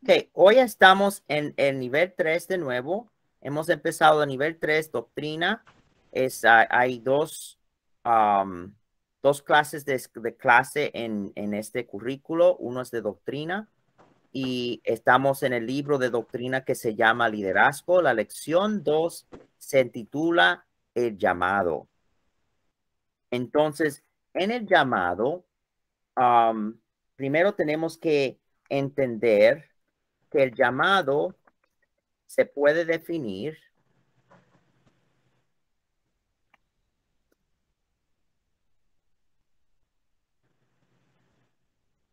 Ok, hoy estamos en el nivel 3 de nuevo. Hemos empezado el nivel 3, doctrina. Hay dos clases de clase en este currículo. Uno es de doctrina y estamos en el libro de doctrina que se llama Liderazgo. La lección 2 se titula El llamado. Entonces, en el llamado, primero tenemos que entender que el llamado se puede definir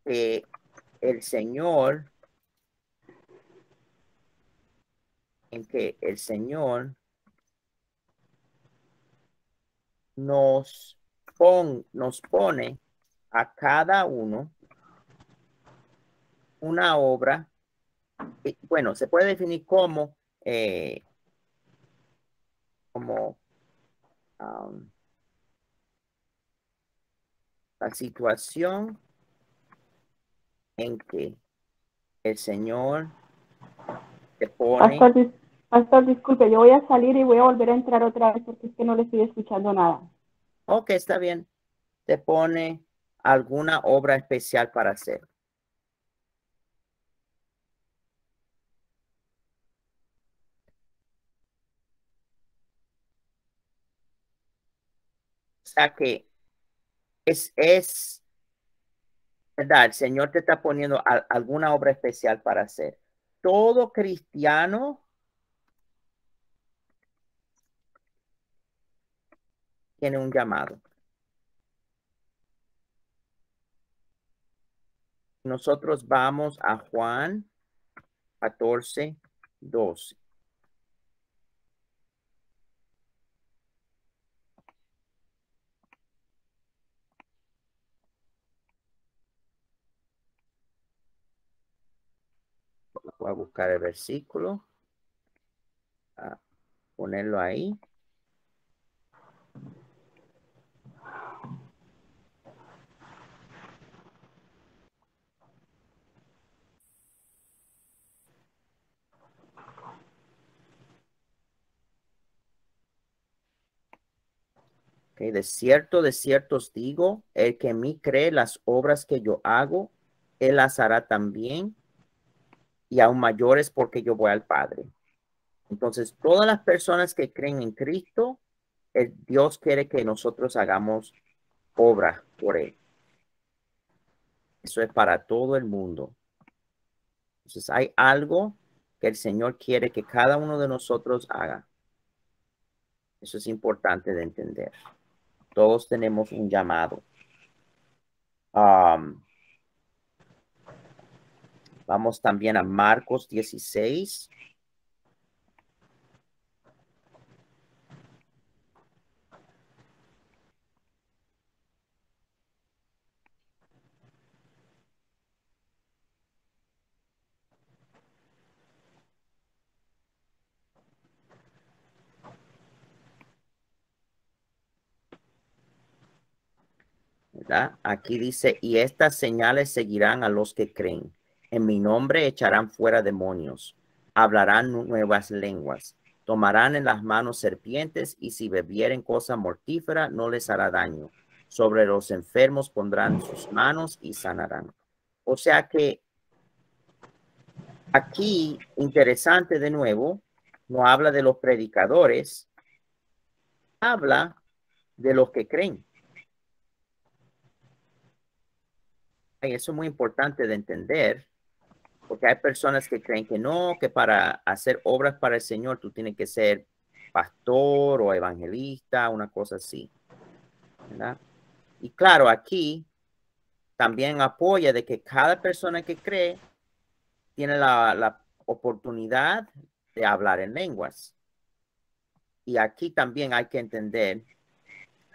que el Señor, en que el Señor nos pone a cada uno una obra. Bueno, se puede definir como la situación en que el Señor te pone. Pastor, Pastor, disculpe, yo voy a salir y voy a volver a entrar otra vez porque es que no le estoy escuchando nada. Ok, está bien, te pone alguna obra especial para hacer. O sea que es ¿verdad? El Señor te está poniendo alguna obra especial para hacer. Todo cristiano tiene un llamado. Nosotros vamos a Juan 14:12. Voy a buscar el versículo, a ponerlo ahí. Okay, de cierto os digo, el que en mí cree las obras que yo hago, él las hará también, y aún mayores porque yo voy al Padre. Entonces, todas las personas que creen en Cristo, Dios quiere que nosotros hagamos obra por él. Eso es para todo el mundo. Entonces, hay algo que el Señor quiere que cada uno de nosotros haga. Eso es importante de entender. Todos tenemos un llamado. Vamos también a Marcos 16. ¿Verdad? Aquí dice, y estas señales seguirán a los que creen. En mi nombre echarán fuera demonios, hablarán nuevas lenguas, tomarán en las manos serpientes y si bebieren cosa mortífera no les hará daño. Sobre los enfermos pondrán sus manos y sanarán. O sea que aquí, interesante de nuevo, no habla de los predicadores, habla de los que creen. Y eso es muy importante de entender, porque hay personas que creen que no, que para hacer obras para el Señor tú tienes que ser pastor o evangelista, una cosa así, ¿verdad? Y claro, aquí también apoya de que cada persona que cree tiene la oportunidad de hablar en lenguas. Y aquí también hay que entender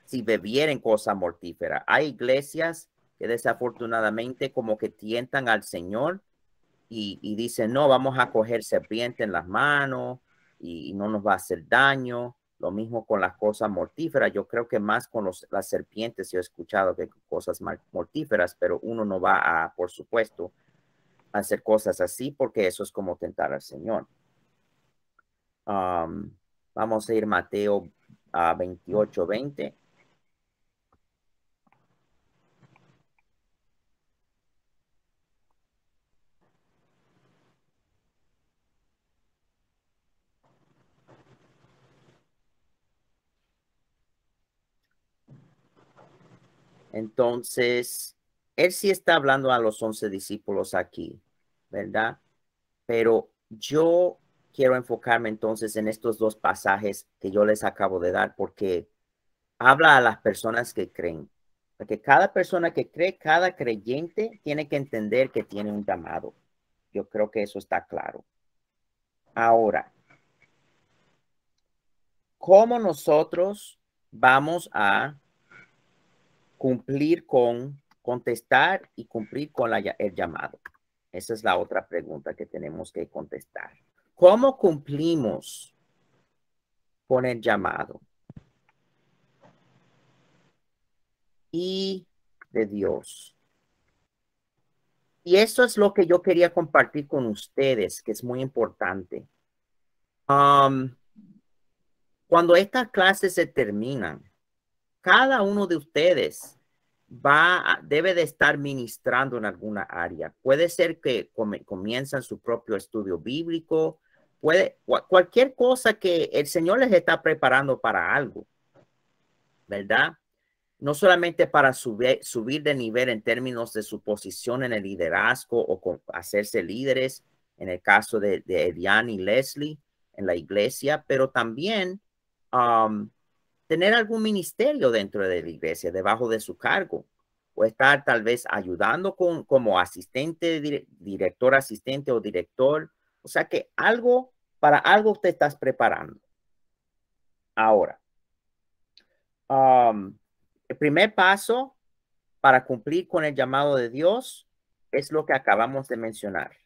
si bebieren cosa mortífera. Hay iglesias que desafortunadamente como que tientan al Señor y dicen, no, vamos a coger serpiente en las manos y no nos va a hacer daño. Lo mismo con las cosas mortíferas. Yo creo que más con las serpientes yo he escuchado que cosas mortíferas, pero uno no va a, por supuesto, hacer cosas así porque eso es como tentar al Señor. Vamos a ir Mateo 28:20. Entonces, él sí está hablando a los 11 discípulos aquí, ¿verdad? Pero yo quiero enfocarme entonces en estos dos pasajes que yo les acabo de dar porque habla a las personas que creen. Porque cada persona que cree, cada creyente tiene que entender que tiene un llamado. Yo creo que eso está claro. Ahora, ¿cómo nosotros vamos a cumplir con contestar y cumplir con el llamado? Esa es la otra pregunta que tenemos que contestar. ¿Cómo cumplimos con el llamado? Y de Dios. Y eso es lo que yo quería compartir con ustedes, que es muy importante. Um, Cuando estas clases se terminan, cada uno de ustedes debe de estar ministrando en alguna área. Puede ser que comienzan su propio estudio bíblico, cualquier cosa que el Señor les está preparando para algo, ¿verdad? No solamente para subir de nivel en términos de su posición en el liderazgo o hacerse líderes, en el caso de Ediane y Leslie en la iglesia, pero también tener algún ministerio dentro de la iglesia, debajo de su cargo, o estar tal vez ayudando como asistente, director asistente o director. O sea que para algo te estás preparando. Ahora, el primer paso para cumplir con el llamado de Dios es lo que acabamos de mencionar.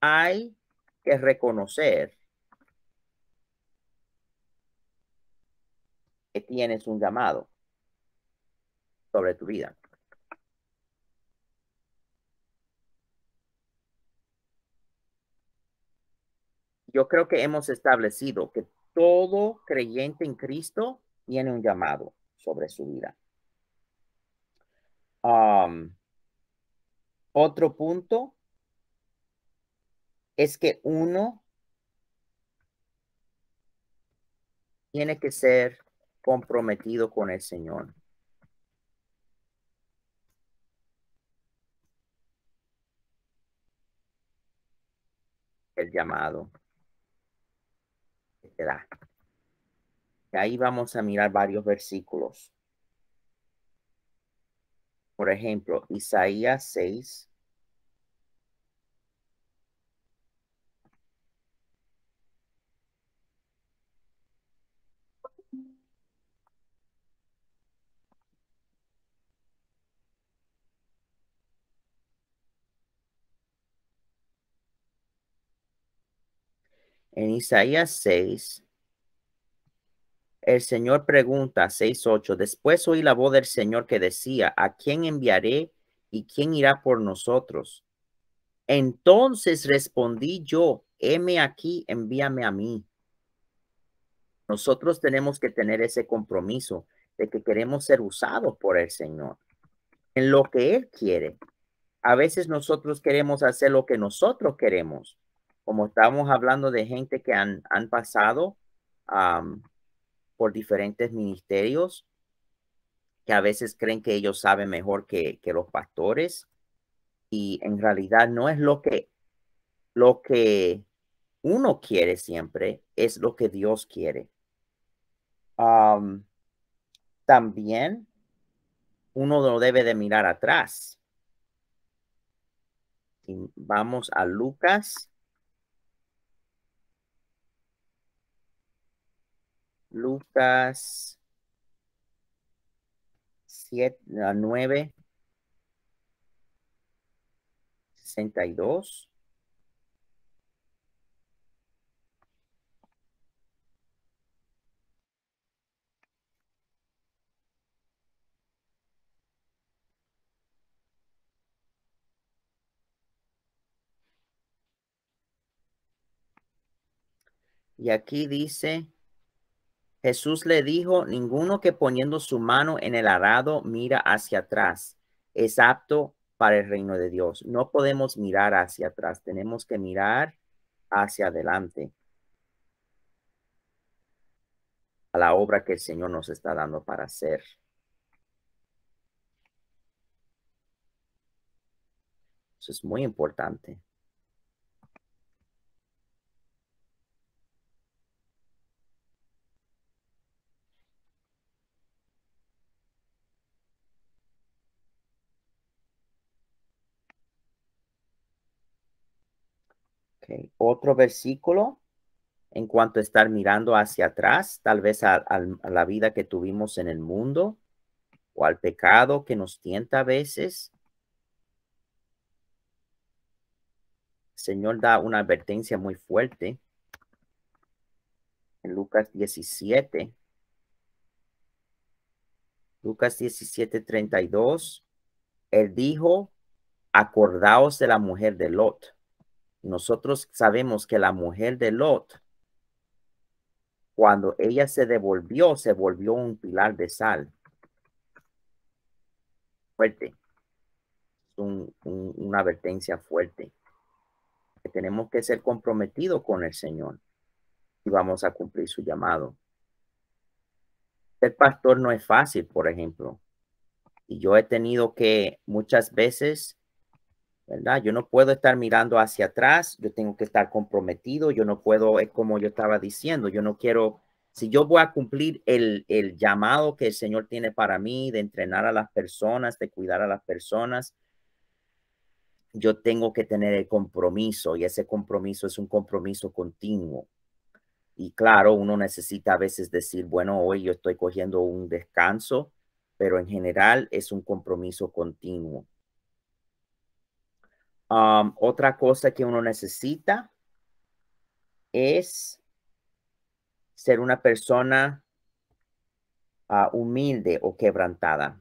Hay que reconocer que tienes un llamado sobre tu vida. Yo creo que hemos establecido que todo creyente en Cristo tiene un llamado sobre su vida. Otro punto es que uno tiene que ser comprometido con el Señor, el llamado que te da. Y ahí vamos a mirar varios versículos. Por ejemplo, Isaías 6. En Isaías 6, el Señor pregunta, 6:8, después oí la voz del Señor que decía, ¿a quién enviaré y quién irá por nosotros? Entonces respondí yo, heme aquí, envíame a mí. Nosotros tenemos que tener ese compromiso de que queremos ser usados por el Señor en lo que Él quiere. A veces nosotros queremos hacer lo que nosotros queremos, como estábamos hablando de gente que han pasado por diferentes ministerios, que a veces creen que ellos saben mejor que los pastores y en realidad no es lo que uno quiere siempre, es lo que Dios quiere. También uno no debe de mirar atrás. Y vamos a Lucas 7, 9, 62. Y aquí dice, Jesús le dijo, ninguno que poniendo su mano en el arado mira hacia atrás es apto para el reino de Dios. No podemos mirar hacia atrás, tenemos que mirar hacia adelante a la obra que el Señor nos está dando para hacer. Eso es muy importante. Okay. Otro versículo en cuanto a estar mirando hacia atrás, tal vez a la vida que tuvimos en el mundo o al pecado que nos tienta a veces. El Señor da una advertencia muy fuerte en Lucas 17. Lucas 17:32. Él dijo, acordaos de la mujer de Lot. Nosotros sabemos que la mujer de Lot, cuando ella se volvió un pilar de sal. Fuerte. Una advertencia fuerte. Que tenemos que ser comprometidos con el Señor y vamos a cumplir su llamado. Ser pastor no es fácil, por ejemplo. Y yo he tenido que muchas veces, ¿verdad? Yo no puedo estar mirando hacia atrás, yo tengo que estar comprometido, yo no puedo, es como yo estaba diciendo, yo no quiero, si yo voy a cumplir el llamado que el Señor tiene para mí de entrenar a las personas, de cuidar a las personas, yo tengo que tener el compromiso y ese compromiso es un compromiso continuo. Y claro, uno necesita a veces decir, bueno, hoy yo estoy cogiendo un descanso, pero en general es un compromiso continuo. Otra cosa que uno necesita es ser una persona humilde o quebrantada.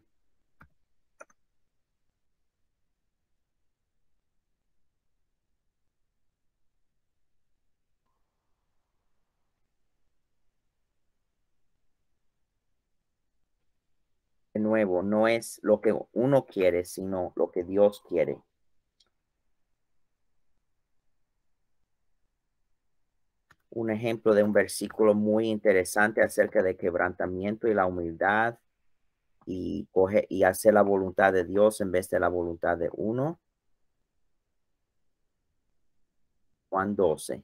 De nuevo, no es lo que uno quiere, sino lo que Dios quiere. Un ejemplo de un versículo muy interesante acerca de quebrantamiento y la humildad y hacer la voluntad de Dios en vez de la voluntad de uno. Juan 12.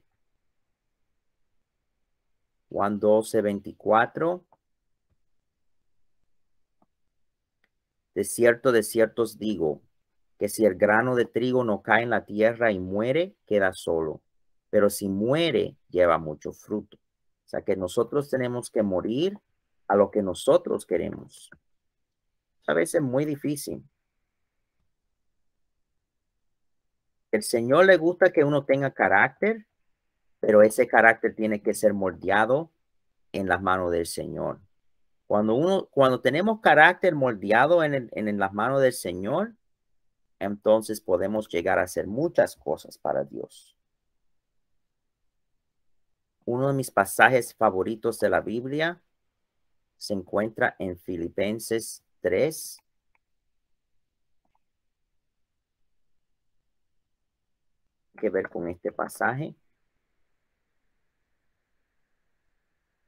Juan 12:24. De cierto os digo, que si el grano de trigo no cae en la tierra y muere, queda solo. Pero si muere, lleva mucho fruto. O sea que nosotros tenemos que morir a lo que nosotros queremos. A veces es muy difícil. El Señor le gusta que uno tenga carácter, pero ese carácter tiene que ser moldeado en las manos del Señor. Cuando tenemos carácter moldeado en las manos del Señor, entonces podemos llegar a hacer muchas cosas para Dios. Uno de mis pasajes favoritos de la Biblia se encuentra en Filipenses 3. Que ver con este pasaje.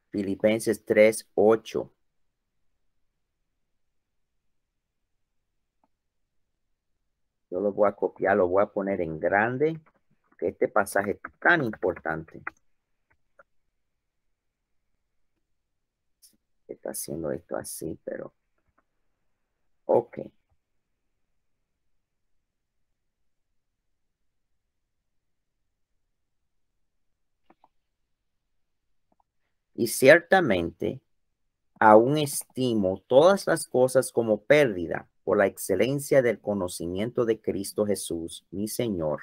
Filipenses 3:8. Yo lo voy a copiar, lo voy a poner en grande, que este pasaje es tan importante. Está haciendo esto así, pero ok. Y ciertamente, aún estimo todas las cosas como pérdida por la excelencia del conocimiento de Cristo Jesús, mi Señor,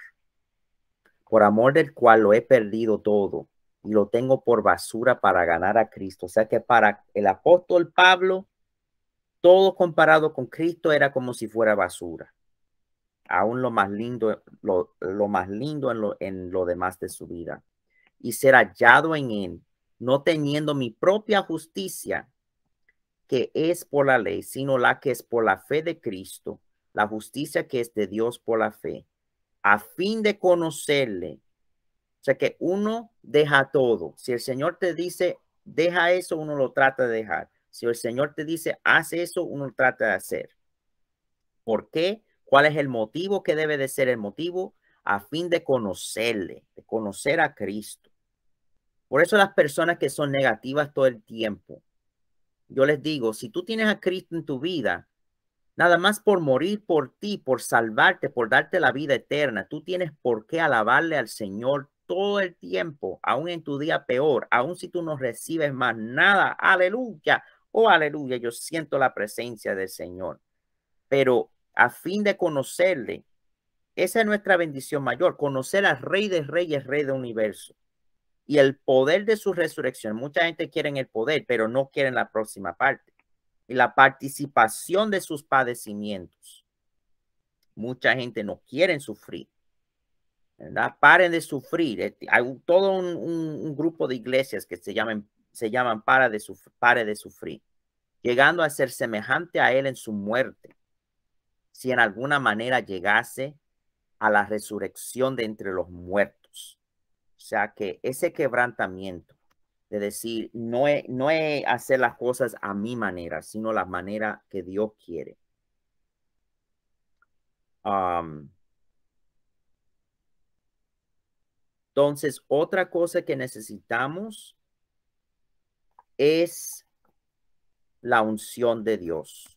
por amor del cual lo he perdido todo y lo tengo por basura para ganar a Cristo. O sea que para el apóstol Pablo, todo comparado con Cristo era como si fuera basura. Aún lo más lindo, lo más lindo en lo demás de su vida. y ser hallado en él, no teniendo mi propia justicia, que es por la ley, sino la que es por la fe de Cristo, la justicia que es de Dios por la fe, a fin de conocerle. O sea que uno deja todo. Si el Señor te dice, deja eso, uno lo trata de dejar. Si el Señor te dice, haz eso, uno lo trata de hacer. ¿Por qué? ¿Cuál es el motivo que debe de ser el motivo? A fin de conocerle, de conocer a Cristo. Por eso las personas que son negativas todo el tiempo, yo les digo, si tú tienes a Cristo en tu vida, nada más por morir por ti, por salvarte, por darte la vida eterna, tú tienes por qué alabarle al Señor todo el tiempo, aún en tu día peor, aún si tú no recibes más nada. Aleluya. Oh, aleluya. Yo siento la presencia del Señor. Pero a fin de conocerle, esa es nuestra bendición mayor, conocer al Rey de Reyes, Rey del Universo y el poder de su resurrección. Mucha gente quiere el poder, pero no quieren la próxima parte. Y la participación de sus padecimientos. Mucha gente no quiere sufrir, ¿verdad? Paren de sufrir. Hay todo un grupo de iglesias que se llaman pare de sufrir, llegando a ser semejante a él en su muerte, si en alguna manera llegase a la resurrección de entre los muertos. O sea que ese quebrantamiento de decir, no es hacer las cosas a mi manera, sino la manera que Dios quiere. Entonces, otra cosa que necesitamos es la unción de Dios.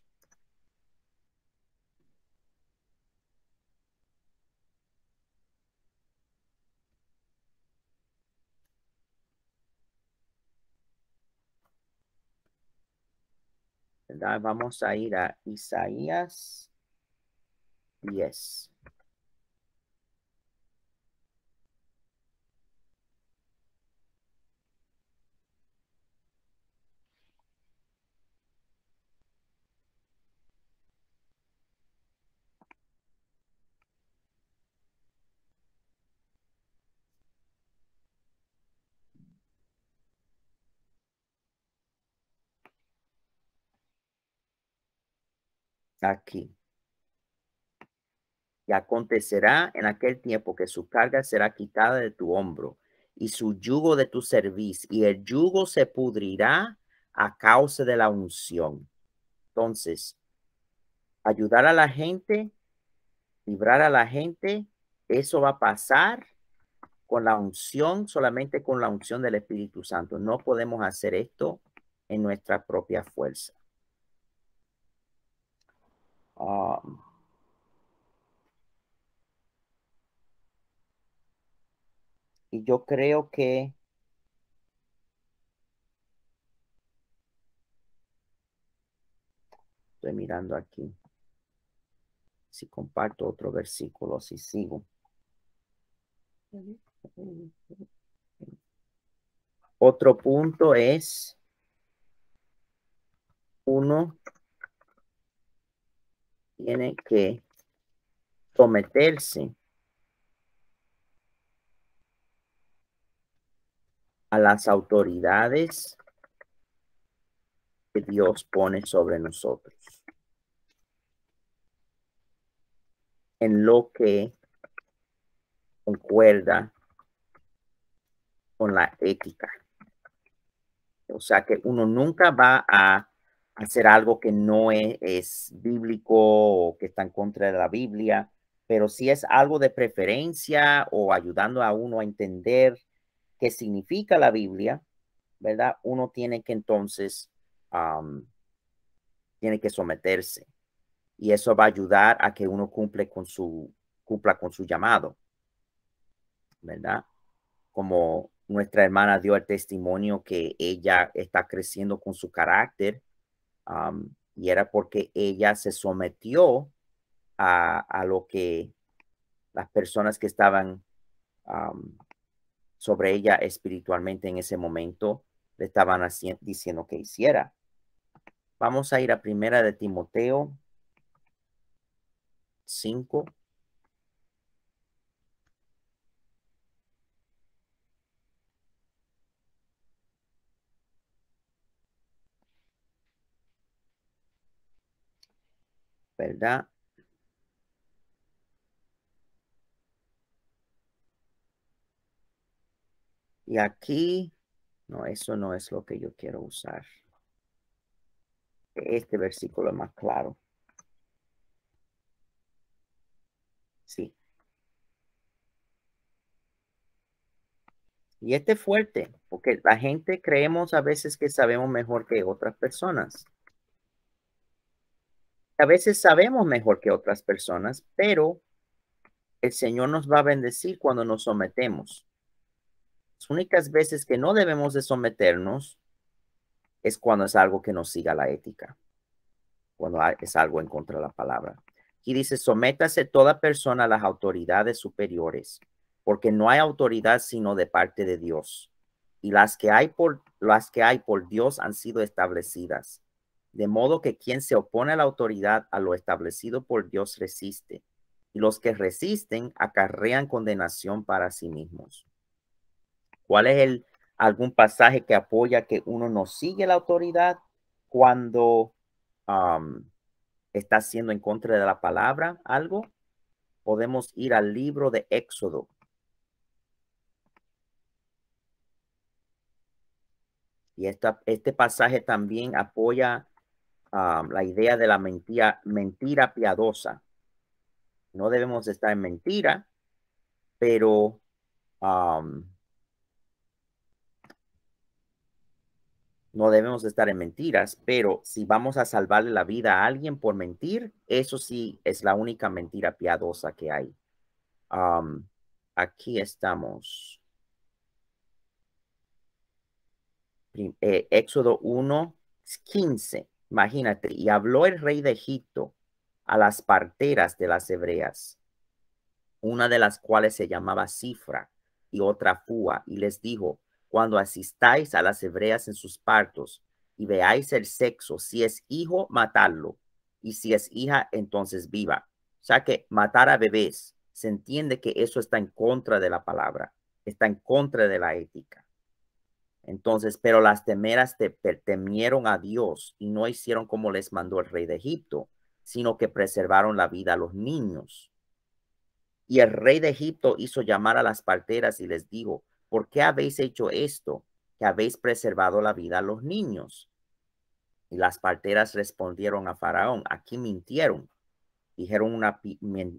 ¿Verdad? Vamos a ir a Isaías 10. Aquí. Y acontecerá en aquel tiempo que su carga será quitada de tu hombro y su yugo de tu cerviz, y el yugo se pudrirá a causa de la unción. Entonces, ayudar a la gente, librar a la gente, eso va a pasar con la unción, solamente con la unción del Espíritu Santo. No podemos hacer esto en nuestra propia fuerza. Y yo creo que estoy mirando aquí. Si comparto otro versículo, si sigo. Otro punto es uno tiene que someterse a las autoridades que Dios pone sobre nosotros, en lo que concuerda con la ética. O sea que uno nunca va a hacer algo que no es bíblico o que está en contra de la Biblia, pero si es algo de preferencia o ayudando a uno a entender qué significa la Biblia, ¿verdad? Uno tiene que entonces, tiene que someterse y eso va a ayudar a que uno cumpla con su llamado, ¿verdad? Como nuestra hermana dio el testimonio que ella está creciendo con su carácter, y era porque ella se sometió a lo que las personas que estaban sobre ella espiritualmente en ese momento le estaban diciendo que hiciera. Vamos a ir a Primera de Timoteo 5. ¿verdad? Y aquí, no, eso no es lo que yo quiero usar. Este versículo es más claro. Sí. Y este es fuerte, porque la gente creemos a veces que sabemos mejor que otras personas. A veces sabemos mejor que otras personas, pero el Señor nos va a bendecir cuando nos sometemos. Las únicas veces que no debemos de someternos es cuando es algo que nos siga la ética, cuando es algo en contra de la palabra. Y dice, sométase toda persona a las autoridades superiores, porque no hay autoridad sino de parte de Dios. Y las que hay por Dios han sido establecidas. De modo que quien se opone a la autoridad, a lo establecido por Dios, resiste. Y los que resisten acarrean condenación para sí mismos. ¿Cuál es algún pasaje que apoya que uno no sigue la autoridad cuando está haciendo en contra de la palabra algo? Podemos ir al libro de Éxodo. Y este pasaje también apoya la idea de la mentira piadosa. No debemos estar en mentira, pero no debemos estar en mentiras, pero si vamos a salvarle la vida a alguien por mentir, eso sí es la única mentira piadosa que hay. Aquí estamos. Éxodo 1:15. Imagínate, y habló el rey de Egipto a las parteras de las hebreas, una de las cuales se llamaba Cifra y otra Fua, y les dijo, cuando asistáis a las hebreas en sus partos y veáis el sexo, si es hijo, matadlo, y si es hija, entonces viva. O sea que matar a bebés, se entiende que eso está en contra de la palabra, está en contra de la ética. Entonces, pero las temeras temieron a Dios y no hicieron como les mandó el rey de Egipto, sino que preservaron la vida a los niños. Y el rey de Egipto hizo llamar a las parteras y les dijo, ¿por qué habéis hecho esto? Que habéis preservado la vida a los niños. Y las parteras respondieron a Faraón, aquí mintieron. Dijeron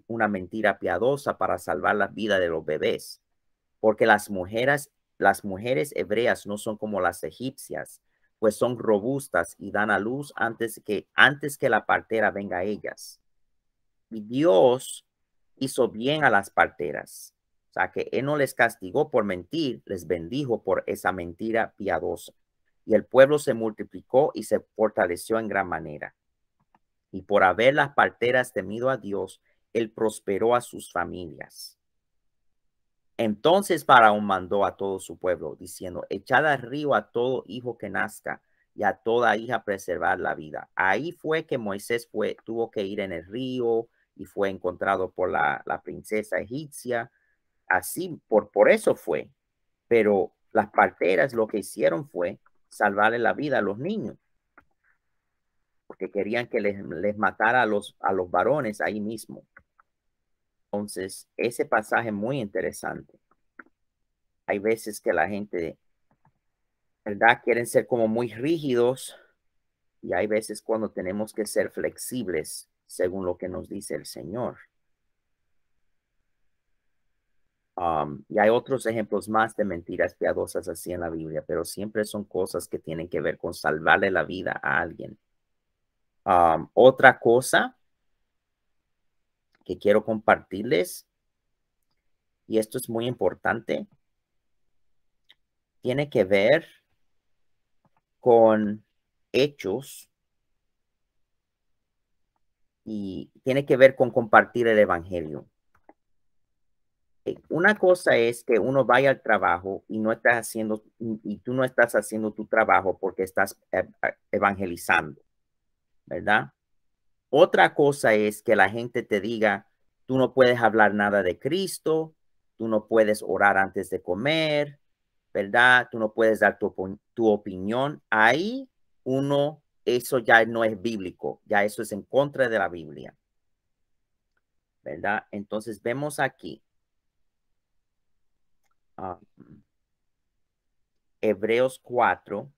una mentira piadosa para salvar la vida de los bebés, porque las mujeres hebreas no son como las egipcias, pues son robustas y dan a luz antes que la partera venga a ellas. Y Dios hizo bien a las parteras. O sea, que él no les castigó por mentir, les bendijo por esa mentira piadosa. Y el pueblo se multiplicó y se fortaleció en gran manera. Y por haber las parteras temido a Dios, él prosperó a sus familias. Entonces Faraón mandó a todo su pueblo, diciendo, echad al río a todo hijo que nazca y a toda hija preservar la vida. Ahí fue que Moisés tuvo que ir en el río y fue encontrado por la princesa egipcia. Así, por eso fue. Pero las parteras lo que hicieron fue salvarle la vida a los niños, porque querían que les matara a los varones ahí mismo. Entonces, ese pasaje es muy interesante. Hay veces que la gente, ¿verdad? Quieren ser como muy rígidos y hay veces cuando tenemos que ser flexibles según lo que nos dice el Señor. Y hay otros ejemplos más de mentiras piadosas así en la Biblia, pero siempre son cosas que tienen que ver con salvarle la vida a alguien. Otra cosa que quiero compartirles, y esto es muy importante, tiene que ver con hechos y tiene que ver con compartir el evangelio. Una cosa es que uno vaya al trabajo y no estás haciendo, y tú no estás haciendo tu trabajo porque estás evangelizando, ¿verdad? Otra cosa es que la gente te diga, tú no puedes hablar nada de Cristo, tú no puedes orar antes de comer, ¿verdad? Tú no puedes dar tu opinión. Ahí uno eso ya no es bíblico, ya eso es en contra de la Biblia, ¿verdad? Entonces vemos aquí, ah, Hebreos 4,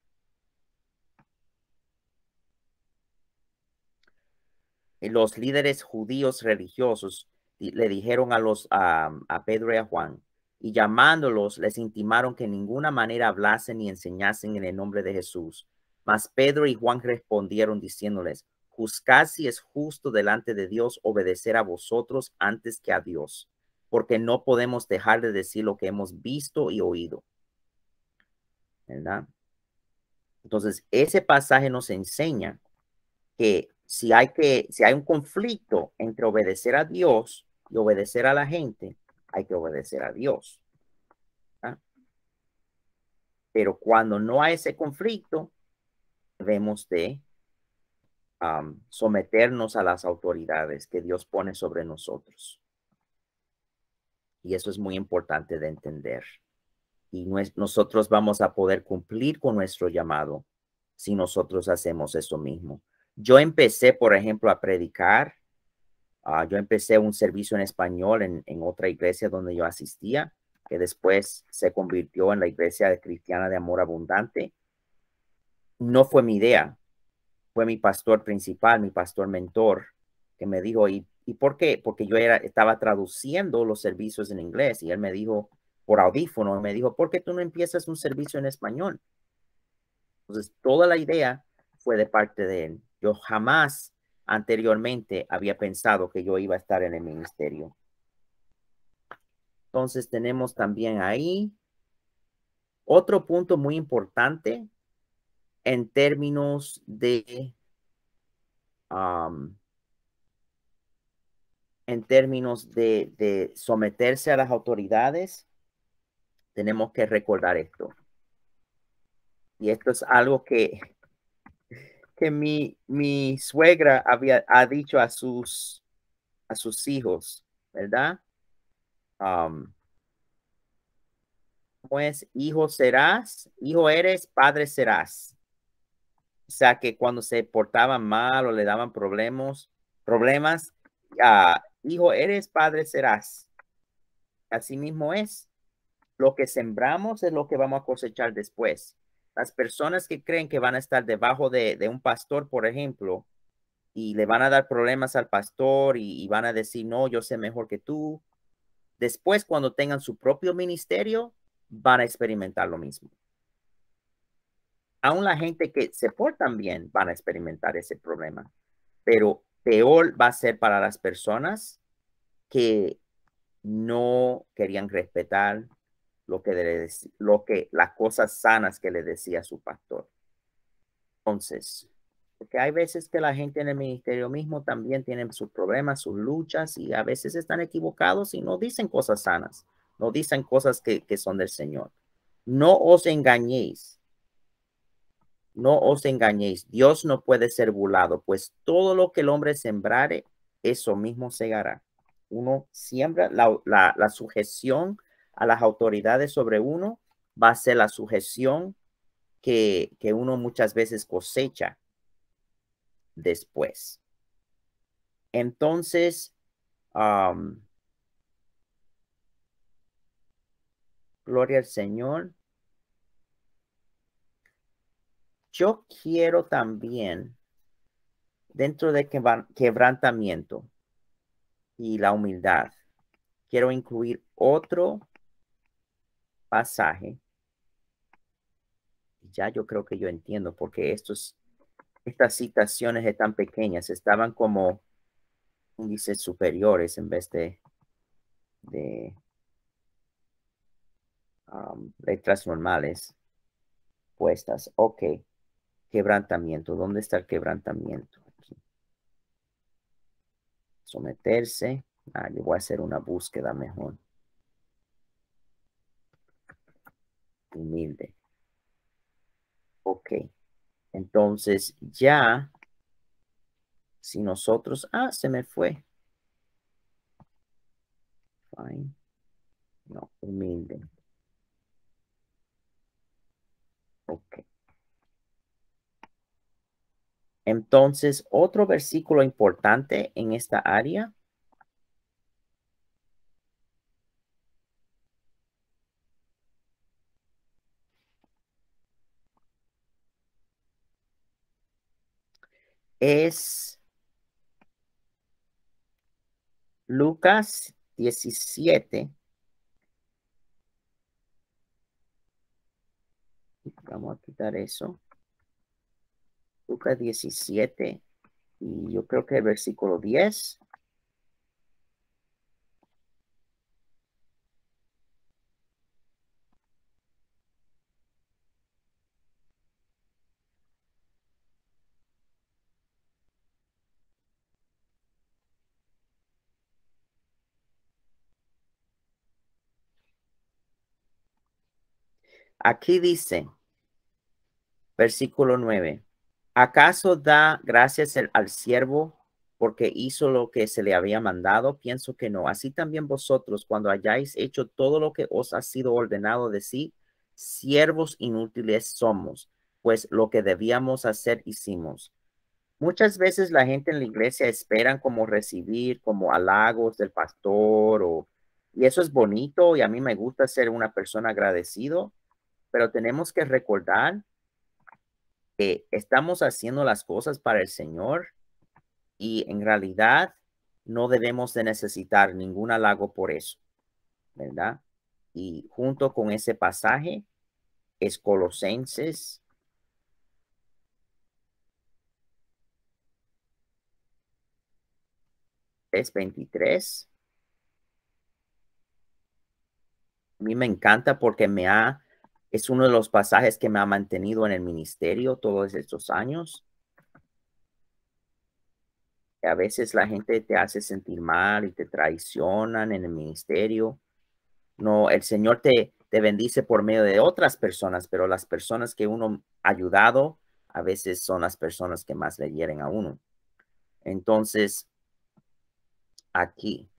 los líderes judíos religiosos le dijeron a Pedro y a Juan, y llamándolos les intimaron que en ninguna manera hablasen ni enseñasen en el nombre de Jesús. Mas Pedro y Juan respondieron diciéndoles, juzgad si es justo delante de Dios obedecer a vosotros antes que a Dios, porque no podemos dejar de decir lo que hemos visto y oído, ¿verdad? Entonces, ese pasaje nos enseña que si hay un conflicto entre obedecer a Dios y obedecer a la gente, hay que obedecer a Dios. ¿Ah? Pero cuando no hay ese conflicto, debemos de someternos a las autoridades que Dios pone sobre nosotros. Y eso es muy importante de entender. Y nosotros vamos a poder cumplir con nuestro llamado si nosotros hacemos eso mismo. Yo empecé, por ejemplo, a predicar. Yo empecé un servicio en español en otra iglesia donde yo asistía, que después se convirtió en la iglesia cristiana de Amor Abundante. No fue mi idea, fue mi pastor principal, mi pastor mentor, que me dijo, ¿y por qué? Porque yo estaba traduciendo los servicios en inglés y él me dijo por audífono, me dijo, ¿por qué tú no empiezas un servicio en español? Entonces, toda la idea fue de parte de él. Yo jamás anteriormente había pensado que yo iba a estar en el ministerio. Entonces, tenemos también ahí otro punto muy importante en términos um, de someterse a las autoridades. Tenemos que recordar esto. Y esto es algo que mi suegra ha dicho a sus hijos, ¿verdad? ¿Cómo es? Hijo serás, hijo eres, padre serás. O sea que cuando se portaban mal o le daban problemas, hijo eres, padre serás. Así mismo es. Lo que sembramos es lo que vamos a cosechar después. Las personas que creen que van a estar debajo de un pastor, por ejemplo, y le van a dar problemas al pastor y van a decir, no, yo sé mejor que tú. Después, cuando tengan su propio ministerio, van a experimentar lo mismo. Aún la gente que se portan bien van a experimentar ese problema, pero peor va a ser para las personas que no querían respetar las cosas sanas que le decía su pastor. Entonces, porque hay veces que la gente en el ministerio mismo también tienen sus problemas, sus luchas, y a veces están equivocados y no dicen cosas sanas, no dicen cosas que son del Señor. No os engañéis. No os engañéis, Dios no puede ser burlado, pues todo lo que el hombre sembrare, eso mismo segará. Uno siembra la sujeción a las autoridades sobre uno, va a ser la sujeción que uno muchas veces cosecha después. Entonces, gloria al Señor. Yo quiero también, dentro de quebrantamiento y la humildad, quiero incluir otro pasaje. Ya yo creo que yo entiendo porque estas citaciones están pequeñas, estaban como índices superiores en vez de letras normales puestas. Ok, quebrantamiento. ¿Dónde está el quebrantamiento? Aquí. Someterse. Yo voy a hacer una búsqueda mejor. Humilde. Ok. Entonces ya, si nosotros, se me fue. Fine. No, humilde. Ok. Entonces, otro versículo importante en esta área es Lucas 17. Vamos a quitar eso. Lucas 17. Y yo creo que el versículo 10. Aquí dice, versículo 9. ¿Acaso da gracias al siervo porque hizo lo que se le había mandado? Pienso que no. Así también vosotros, cuando hayáis hecho todo lo que os ha sido ordenado de sí, siervos inútiles somos, pues lo que debíamos hacer hicimos. Muchas veces la gente en la iglesia esperan como recibir como halagos del pastor y eso es bonito y a mí me gusta ser una persona agradecido, pero tenemos que recordar que estamos haciendo las cosas para el Señor y en realidad no debemos de necesitar ningún halago por eso, ¿verdad? Y junto con ese pasaje es Colosenses 3:23. A mí me encanta porque es uno de los pasajes que me ha mantenido en el ministerio todos estos años. A veces la gente te hace sentir mal y te traicionan en el ministerio. No, el Señor te bendice por medio de otras personas, pero las personas que uno ha ayudado a veces son las personas que más le hieren a uno. Entonces, aquí,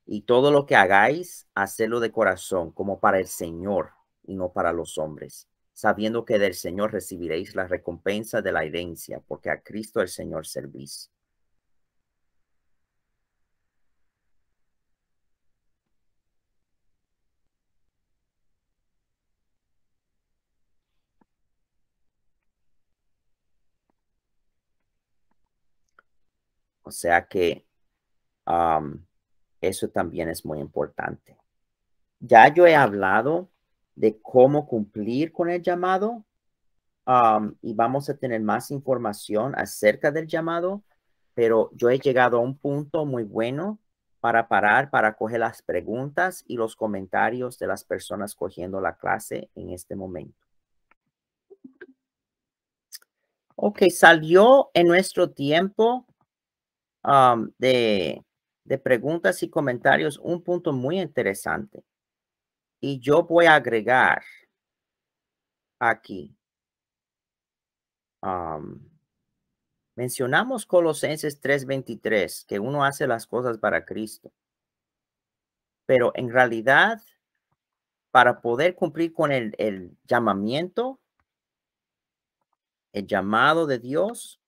y todo lo que hagáis, hacedlo de corazón, como para el Señor y no para los hombres, sabiendo que del Señor recibiréis la recompensa de la herencia, porque a Cristo el Señor servís. O sea que um, eso también es muy importante. Ya yo he hablado de cómo cumplir con el llamado, y vamos a tener más información acerca del llamado, pero yo he llegado a un punto muy bueno para parar, para coger las preguntas y los comentarios de las personas cogiendo la clase en este momento. Ok, salió en nuestro tiempo de preguntas y comentarios un punto muy interesante. Y yo voy a agregar aquí. Mencionamos Colosenses 3:23, que uno hace las cosas para Cristo, pero en realidad, para poder cumplir con el llamamiento, el llamado de Dios,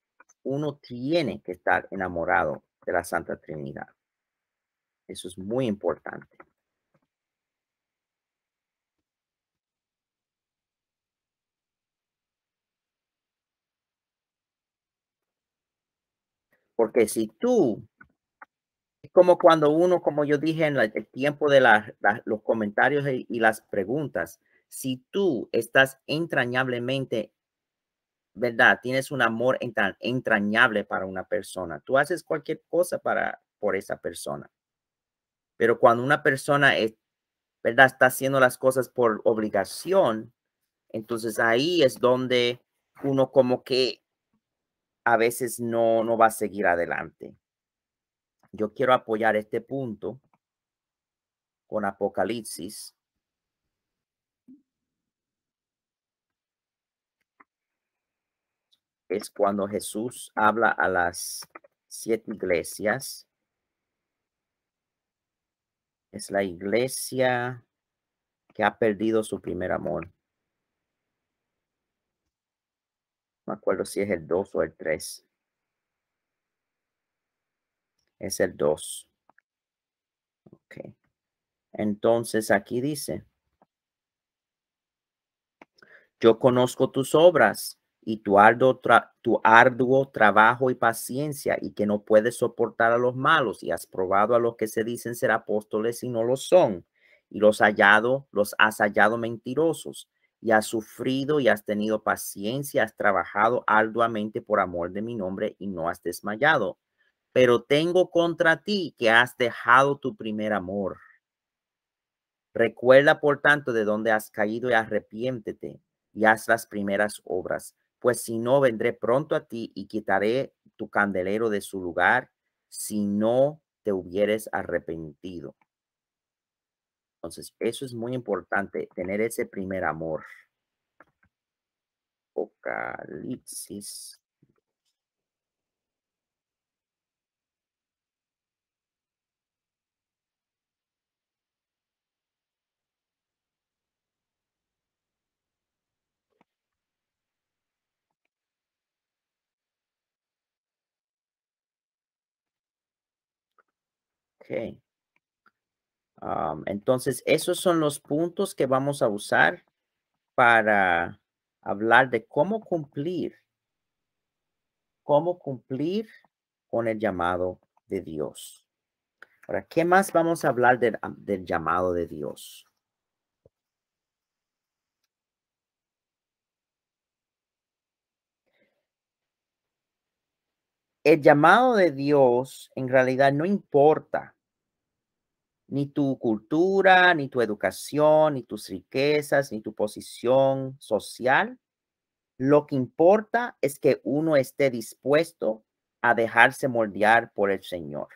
uno tiene que estar enamorado de la Santa Trinidad. Eso es muy importante. Porque si tú, es como cuando uno, como yo dije en el tiempo de los comentarios y las preguntas, si tú estás entrañablemente, ¿verdad? Tienes un amor entrañable para una persona. Tú haces cualquier cosa por esa persona. Pero cuando una persona ¿verdad? Está haciendo las cosas por obligación, entonces ahí es donde uno como que a veces no va a seguir adelante. Yo quiero apoyar este punto con Apocalipsis. Es cuando Jesús habla a las 7 iglesias. Es la iglesia que ha perdido su primer amor. Me acuerdo recuerdo si es el 2 o el 3. Es el 2. Ok. Entonces aquí dice, yo conozco tus obras y tu arduo trabajo y paciencia y que no puedes soportar a los malos y has probado a los que se dicen ser apóstoles y no lo son y los has hallado mentirosos y has sufrido y has tenido paciencia, has trabajado arduamente por amor de mi nombre y no has desmayado. Pero tengo contra ti que has dejado tu primer amor. Recuerda, por tanto, de dónde has caído y arrepiéntete y haz las primeras obras, pues si no, vendré pronto a ti y quitaré tu candelero de su lugar si no te hubieres arrepentido. Entonces, eso es muy importante, tener ese primer amor. Apocalipsis. Ok. Entonces, esos son los puntos que vamos a usar para hablar de cómo cumplir con el llamado de Dios. Ahora, ¿qué más vamos a hablar del llamado de Dios? El llamado de Dios en realidad no importa ni tu cultura, ni tu educación, ni tus riquezas, ni tu posición social. Lo que importa es que uno esté dispuesto a dejarse moldear por el Señor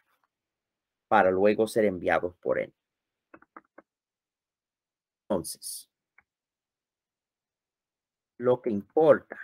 para luego ser enviados por Él. Entonces, lo que importa.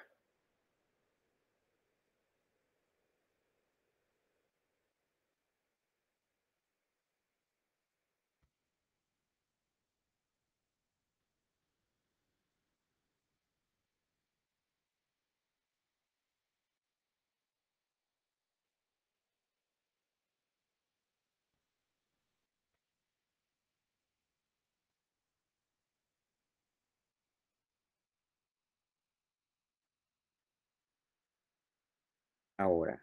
Ahora,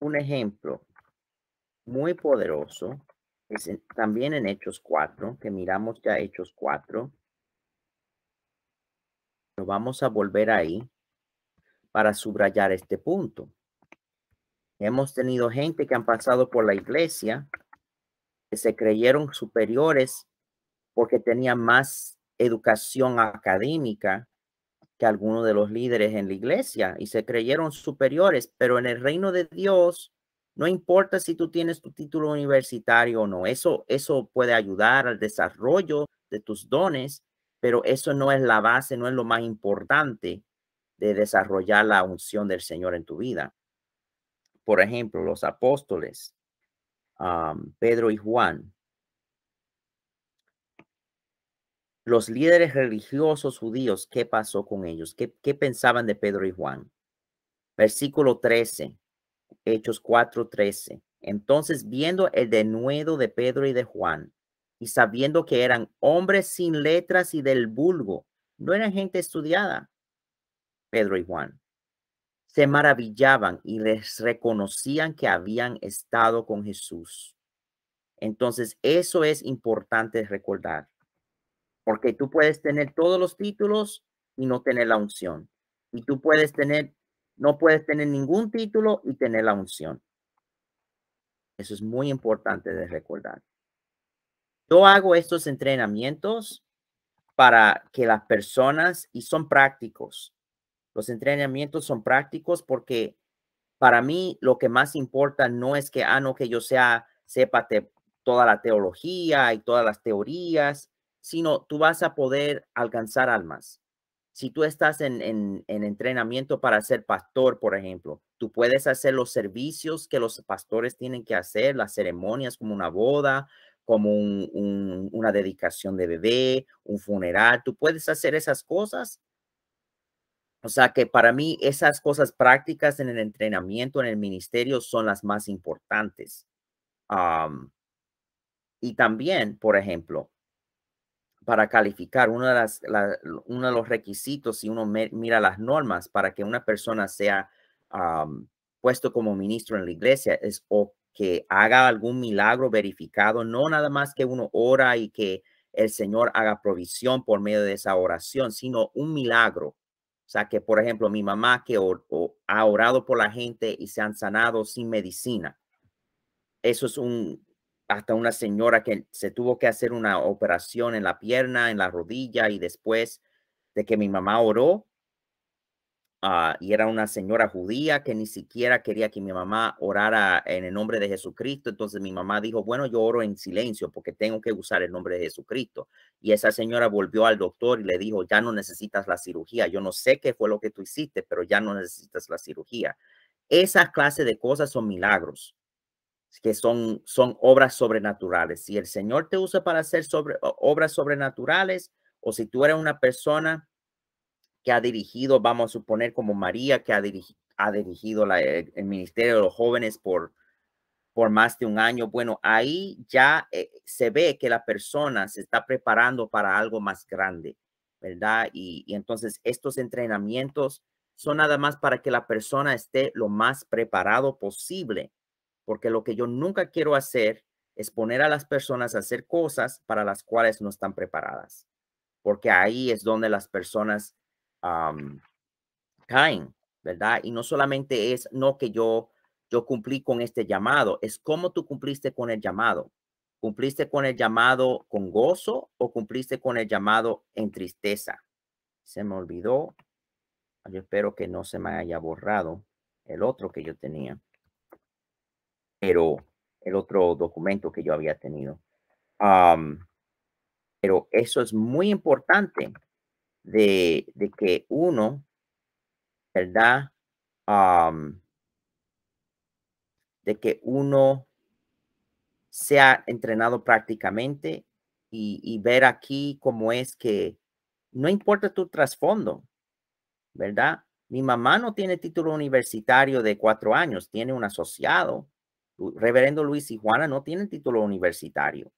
un ejemplo muy poderoso es también en Hechos 4, que miramos ya Hechos 4. Nos vamos a volver ahí para subrayar este punto. Hemos tenido gente que han pasado por la iglesia, que se creyeron superiores porque tenían más educación académica que algunos de los líderes en la iglesia y se creyeron superiores, pero en el reino de Dios no importa si tú tienes tu título universitario o no, eso puede ayudar al desarrollo de tus dones, pero eso no es la base, no es lo más importante de desarrollar la unción del Señor en tu vida. Por ejemplo, los apóstoles, Pedro y Juan, los líderes religiosos judíos, ¿qué pasó con ellos? ¿Qué pensaban de Pedro y Juan? Versículo 13, Hechos 4:13. Entonces, viendo el denuedo de Pedro y de Juan, y sabiendo que eran hombres sin letras y del vulgo, no eran gente estudiada, Pedro y Juan, se maravillaban y les reconocían que habían estado con Jesús. Entonces, eso es importante recordar, porque tú puedes tener todos los títulos y no tener la unción. Y tú no puedes tener ningún título y tener la unción. Eso es muy importante de recordar. Yo hago estos entrenamientos para que las personas, y son prácticos, los entrenamientos son prácticos porque para mí lo que más importa no es que, no, que yo sepa toda la teología y todas las teorías, sino tú vas a poder alcanzar almas. Si tú estás en entrenamiento para ser pastor, por ejemplo, tú puedes hacer los servicios que los pastores tienen que hacer, las ceremonias como una boda, como una dedicación de bebé, un funeral. Tú puedes hacer esas cosas. O sea que para mí esas cosas prácticas en el entrenamiento, en el ministerio, son las más importantes. Am, y también, por ejemplo, para calificar, uno de los requisitos, si uno mira las normas para que una persona sea puesto como ministro en la iglesia, es o que haga algún milagro verificado, no nada más que uno ora y que el Señor haga provisión por medio de esa oración, sino un milagro. O sea, que por ejemplo, mi mamá que ha orado por la gente y se han sanado sin medicina. Eso es hasta una señora que se tuvo que hacer una operación en la pierna, en la rodilla, y después de que mi mamá oró, y era una señora judía que ni siquiera quería que mi mamá orara en el nombre de Jesucristo. Entonces mi mamá dijo, bueno, yo oro en silencio porque tengo que usar el nombre de Jesucristo. Y esa señora volvió al doctor y le dijo, ya no necesitas la cirugía. Yo no sé qué fue lo que tú hiciste, pero ya no necesitas la cirugía. Esas clases de cosas son milagros que son obras sobrenaturales. Si el Señor te usa para hacer obras sobrenaturales, o si tú eres una persona que ha dirigido, vamos a suponer como María, que ha dirigido el ministerio de los jóvenes por más de un año, bueno, ahí ya se ve que la persona se está preparando para algo más grande, ¿verdad? Y entonces estos entrenamientos son nada más para que la persona esté lo más preparado posible, porque lo que yo nunca quiero hacer es poner a las personas a hacer cosas para las cuales no están preparadas, porque ahí es donde las personas caen, ¿verdad? Y no solamente es, no que yo cumplí con este llamado, es cómo tú cumpliste con el llamado. ¿Cumpliste con el llamado con gozo o cumpliste con el llamado en tristeza? Se me olvidó. Yo espero que no se me haya borrado el otro que yo tenía, pero el otro documento que yo había tenido. Am, pero eso es muy importante de que uno, ¿verdad? Am, de que uno sea entrenado prácticamente y ver aquí cómo es que no importa tu trasfondo, ¿verdad? Mi mamá no tiene título universitario de 4 años, tiene un asociado. Reverendo Luis y Juana no tienen título universitario,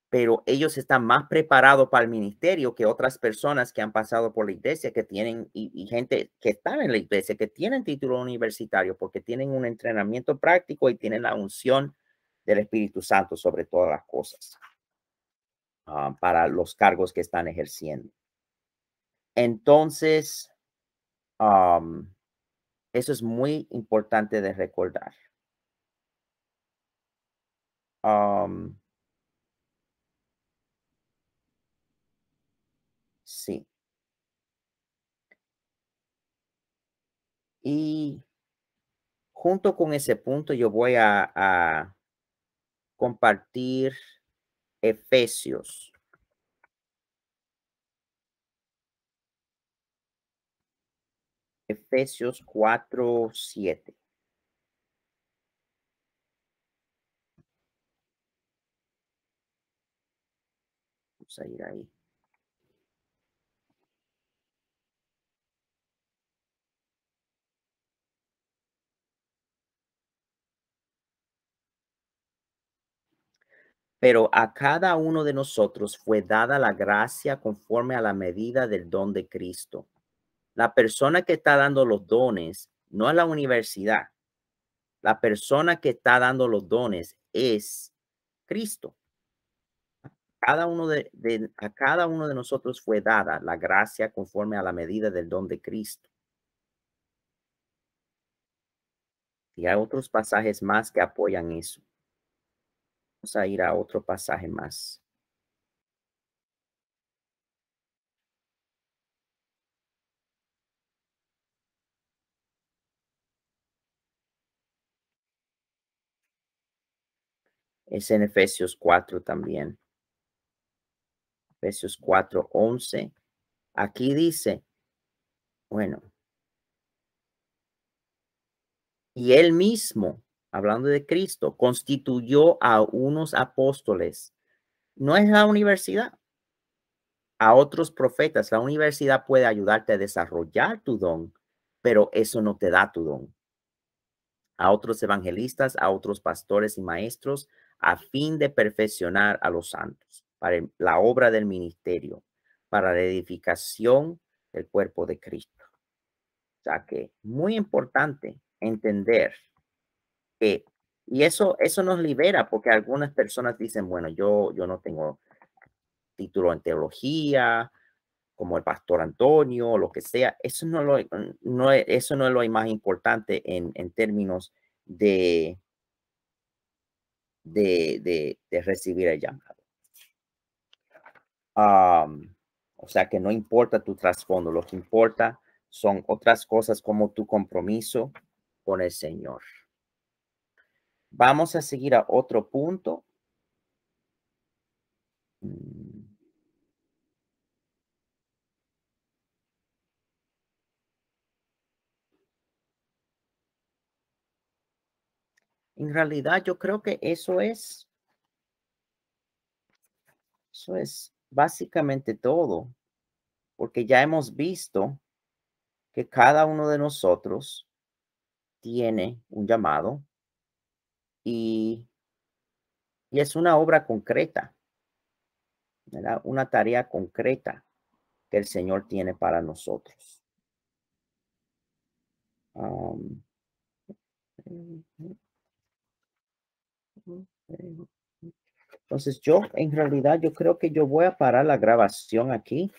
pero ellos están más preparados para el ministerio que otras personas que han pasado por la iglesia, que tienen, y gente que están en la iglesia, que tienen título universitario, porque tienen un entrenamiento práctico y tienen la unción del Espíritu Santo sobre todas las cosas, para los cargos que están ejerciendo. Entonces, am, eso es muy importante de recordar. Am, sí. Y junto con ese punto, yo voy a compartir Efesios. Efesios 4:7. Vamos a ir ahí. Pero a cada uno de nosotros fue dada la gracia conforme a la medida del don de Cristo. La persona que está dando los dones no es la universidad. La persona que está dando los dones es Cristo. A cada uno de nosotros fue dada la gracia conforme a la medida del don de Cristo. Y hay otros pasajes más que apoyan eso. Vamos a ir a otro pasaje más. Es en Efesios 4 también. Efesios 4:11. Aquí dice, Bueno, y él mismo, hablando de Cristo, constituyó a unos apóstoles. No es la universidad, a otros profetas. La universidad puede ayudarte a desarrollar tu don, pero eso no te da tu don. A otros evangelistas, a otros pastores y maestros, a fin de perfeccionar a los santos, para la obra del ministerio, para la edificación del cuerpo de Cristo. O sea que muy importante entender que, y eso nos libera, porque algunas personas dicen, bueno, yo no tengo título en teología, como el pastor Antonio, o lo que sea. Eso eso no es lo más importante en términos de, de recibir el llamado. O sea que no importa tu trasfondo, lo que importa son otras cosas como tu compromiso con el Señor. Vamos a seguir a otro punto. En realidad, yo creo que eso es básicamente todo, porque ya hemos visto que cada uno de nosotros tiene un llamado y, y es una obra concreta, ¿verdad? Una tarea concreta que el Señor tiene para nosotros. Um, entonces en realidad, yo creo que yo voy a parar la grabación aquí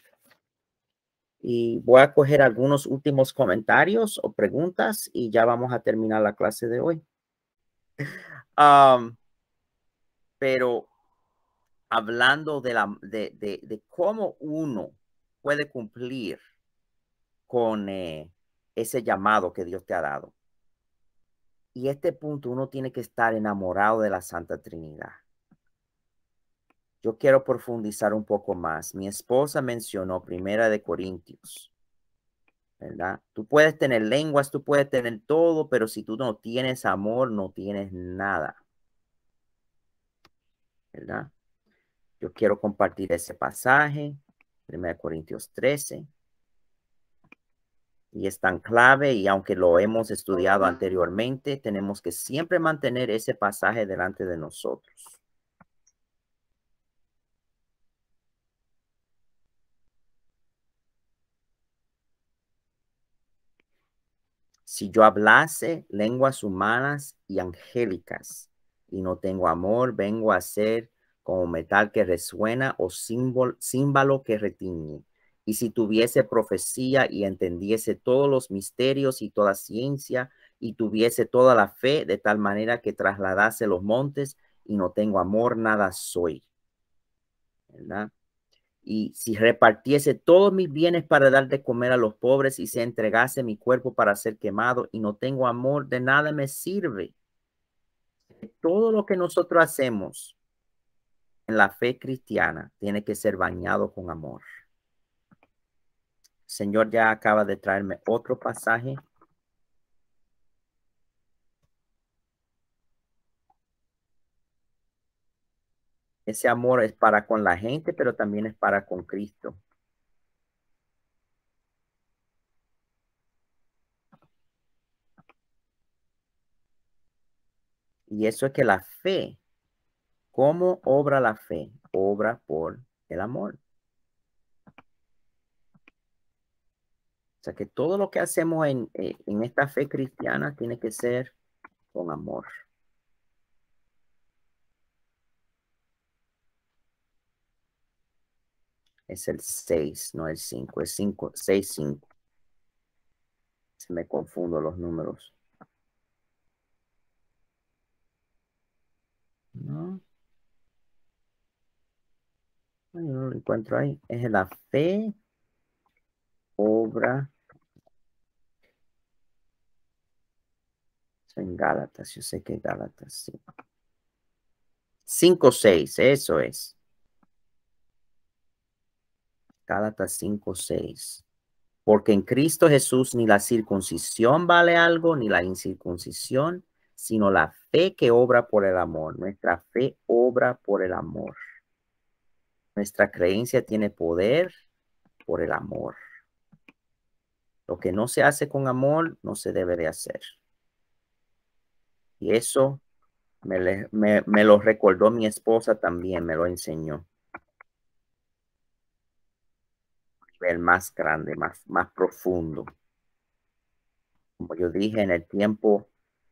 y voy a coger algunos últimos comentarios o preguntas y ya vamos a terminar la clase de hoy. Pero hablando de cómo uno puede cumplir con ese llamado que Dios te ha dado. Y este punto uno tiene que estar enamorado de la Santa Trinidad. Yo quiero profundizar un poco más. Mi esposa mencionó Primera de Corintios, ¿verdad? Tú puedes tener lenguas, tú puedes tener todo, pero si tú no tienes amor, no tienes nada, ¿verdad? Yo quiero compartir ese pasaje, 1 Corintios 13, y es tan clave, y aunque lo hemos estudiado anteriormente, tenemos que siempre mantener ese pasaje delante de nosotros. Si yo hablase lenguas humanas y angélicas y no tengo amor, vengo a ser como metal que resuena o címbalo que retiñe. Y si tuviese profecía y entendiese todos los misterios y toda ciencia y tuviese toda la fe de tal manera que trasladase los montes y no tengo amor, nada soy. ¿Verdad? Y si repartiese todos mis bienes para dar de comer a los pobres y se entregase mi cuerpo para ser quemado y no tengo amor, de nada me sirve. Todo lo que nosotros hacemos en la fe cristiana tiene que ser bañado con amor. El Señor ya acaba de traerme otro pasaje. Ese amor es para con la gente, pero también es para con Cristo. Y eso es que la fe, ¿cómo obra la fe? Obra por el amor. O sea que todo lo que hacemos en esta fe cristiana tiene que ser con amor. Es el 6, no el 5, es 5, 6, 5. Se me confundo los números. No, yo no lo encuentro ahí. Es la fe, obra. En Gálatas, yo sé que Gálatas, sí. 5, 6, eso es. Gálatas 5, 6. Porque en Cristo Jesús ni la circuncisión vale algo, ni la incircuncisión, sino la fe que obra por el amor. Nuestra fe obra por el amor. Nuestra creencia tiene poder por el amor. Lo que no se hace con amor no se debe de hacer. Y eso me lo recordó mi esposa también, me lo enseñó. El más grande, más profundo. Como yo dije, en el tiempo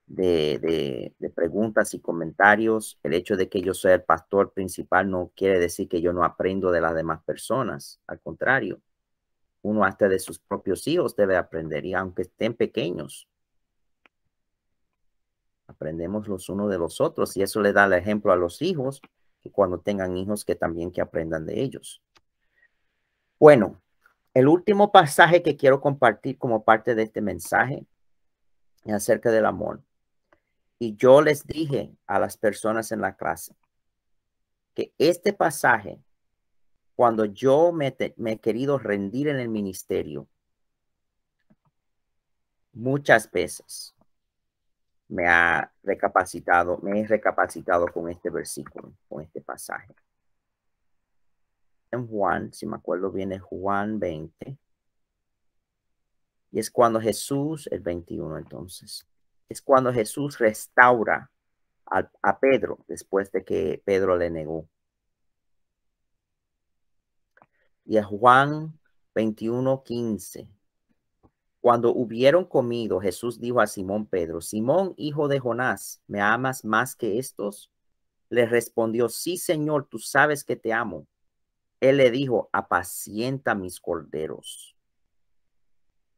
de preguntas y comentarios, el hecho de que yo soy el pastor principal no quiere decir que yo no aprendo de las demás personas. Al contrario, uno hasta de sus propios hijos debe aprender, y aunque estén pequeños, aprendemos los unos de los otros, y eso le da el ejemplo a los hijos, que cuando tengan hijos que también que aprendan de ellos. Bueno, el último pasaje que quiero compartir como parte de este mensaje es acerca del amor. Y yo les dije a las personas en la clase que este pasaje, cuando yo me he querido rendir en el ministerio, muchas veces me he recapacitado con este versículo, con este pasaje. En Juan, si me acuerdo bien, es Juan 20. Y es cuando Jesús, el 21 entonces, es cuando Jesús restaura a Pedro después de que Pedro le negó. Y es Juan 21:15. Cuando hubieron comido, Jesús dijo a Simón Pedro: Simón, hijo de Jonás, ¿me amas más que estos? Le respondió: sí, Señor, tú sabes que te amo. Él le dijo: apacienta mis corderos.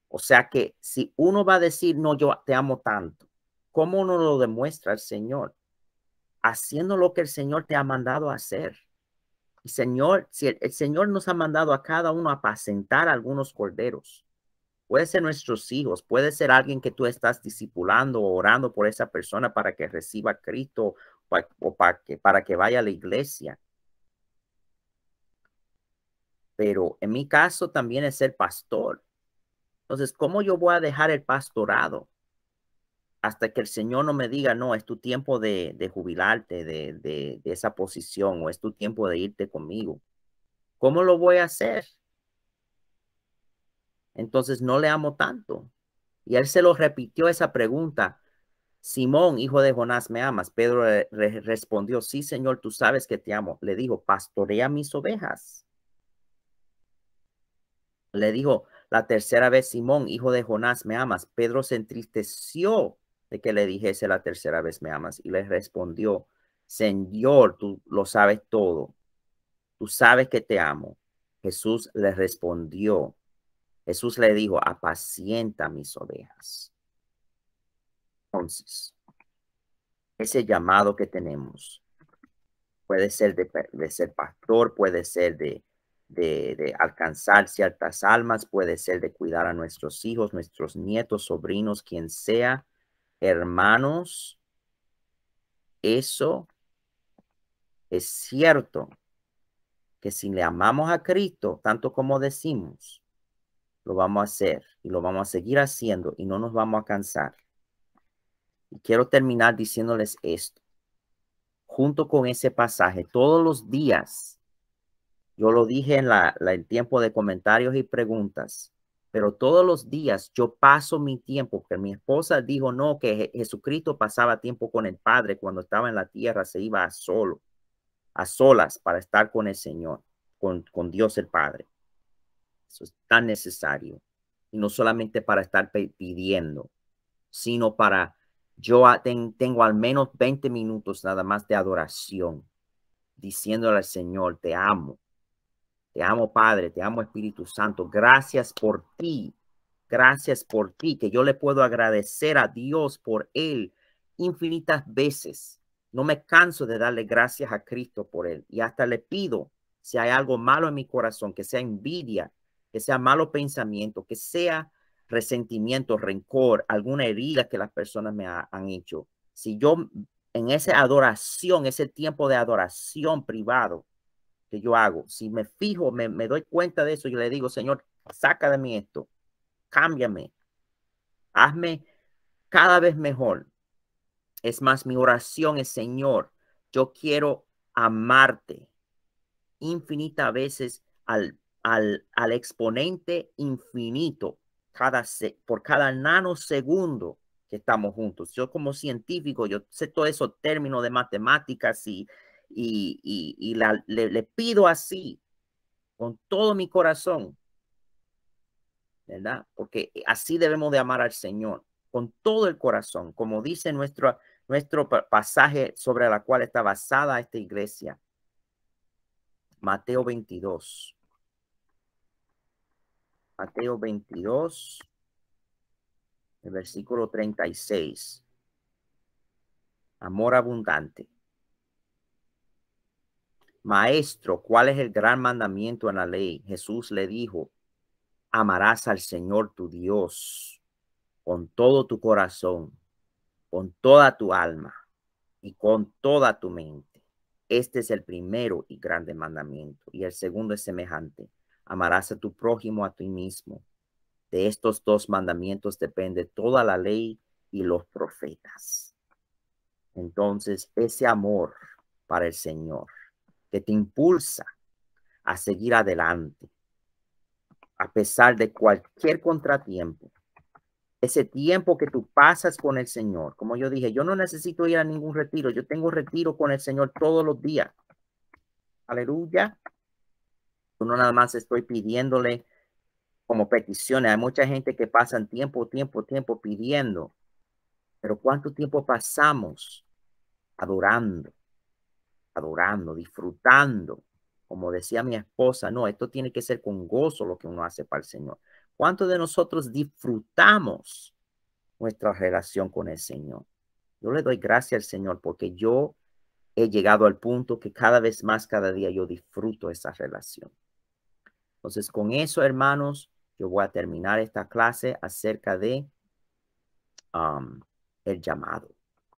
O sea que si uno va a decir, no, yo te amo tanto, ¿cómo uno lo demuestra al Señor? Haciendo lo que el Señor te ha mandado a hacer. Y Señor, si el Señor nos ha mandado a cada uno a apacentar algunos corderos, puede ser nuestros hijos, puede ser alguien que tú estás discipulando o orando por esa persona para que reciba a Cristo o para que vaya a la iglesia. Pero en mi caso también es ser pastor. Entonces, ¿cómo yo voy a dejar el pastorado hasta que el Señor no me diga, no, es tu tiempo de jubilarte de esa posición, o es tu tiempo de irte conmigo? ¿Cómo lo voy a hacer? Entonces no le amo tanto. Y él se lo repitió esa pregunta: Simón, hijo de Jonás, ¿me amas? Pedro respondió: sí, Señor, tú sabes que te amo. Le dijo: pastorea mis ovejas. Le dijo la tercera vez: Simón, hijo de Jonás, ¿me amas? Pedro se entristeció de que le dijese la tercera vez: ¿me amas? Y le respondió: Señor, tú lo sabes todo. Tú sabes que te amo. Jesús le respondió. Jesús le dijo: apacienta mis ovejas. Entonces, ese llamado que tenemos puede ser de ser pastor, puede ser de alcanzar ciertas almas, puede ser de cuidar a nuestros hijos, nuestros nietos, sobrinos, quien sea. Hermanos, eso es cierto, que si le amamos a Cristo tanto como decimos, lo vamos a hacer y lo vamos a seguir haciendo y no nos vamos a cansar. Y quiero terminar diciéndoles esto. Junto con ese pasaje, todos los días, yo lo dije en el tiempo de comentarios y preguntas, pero todos los días yo paso mi tiempo, porque mi esposa dijo no, que Jesucristo pasaba tiempo con el Padre cuando estaba en la tierra, se iba a solas para estar con el Señor, con Dios el Padre. Eso es tan necesario. Y no solamente para estar pidiendo, sino para, yo tengo al menos 20 minutos nada más de adoración, diciéndole al Señor: te amo, Padre, te amo, Espíritu Santo, gracias por ti, que yo le puedo agradecer a Dios por él infinitas veces. No me canso de darle gracias a Cristo por él, y hasta le pido, si hay algo malo en mi corazón, que sea envidia, que sea malo pensamiento, que sea resentimiento, rencor, alguna herida que las personas me han hecho. Si yo en esa adoración, ese tiempo de adoración privado que yo hago, si me fijo, me doy cuenta de eso, yo le digo: Señor, saca de mí esto, cámbiame, hazme cada vez mejor. Es más, mi oración es, Señor, yo quiero amarte infinitas veces al exponente infinito por cada nanosegundo que estamos juntos. Yo como científico, yo sé todos esos términos de matemáticas y le pido así con todo mi corazón, ¿verdad? Porque así debemos de amar al Señor, con todo el corazón, como dice nuestro pasaje sobre la cual está basada esta iglesia. Mateo 22. Mateo 22, el versículo 36. Amor abundante. Maestro, ¿cuál es el gran mandamiento en la ley? Jesús le dijo, amarás al Señor tu Dios con todo tu corazón, con toda tu alma y con toda tu mente. Este es el primero y grande mandamiento. Y el segundo es semejante. Amarás a tu prójimo a ti mismo. De estos dos mandamientos depende toda la ley y los profetas. Entonces, ese amor para el Señor que te impulsa a seguir adelante, a pesar de cualquier contratiempo, ese tiempo que tú pasas con el Señor. Como yo dije, yo no necesito ir a ningún retiro. Yo tengo retiro con el Señor todos los días. Aleluya. Yo no nada más estoy pidiéndole como peticiones. Hay mucha gente que pasan tiempo pidiendo. Pero ¿cuánto tiempo pasamos adorando, disfrutando? Como decía mi esposa, no, esto tiene que ser con gozo lo que uno hace para el Señor. ¿Cuántos de nosotros disfrutamos nuestra relación con el Señor? Yo le doy gracias al Señor porque yo he llegado al punto que cada vez más, cada día yo disfruto esa relación. Entonces, con eso, hermanos, yo voy a terminar esta clase acerca de el llamado.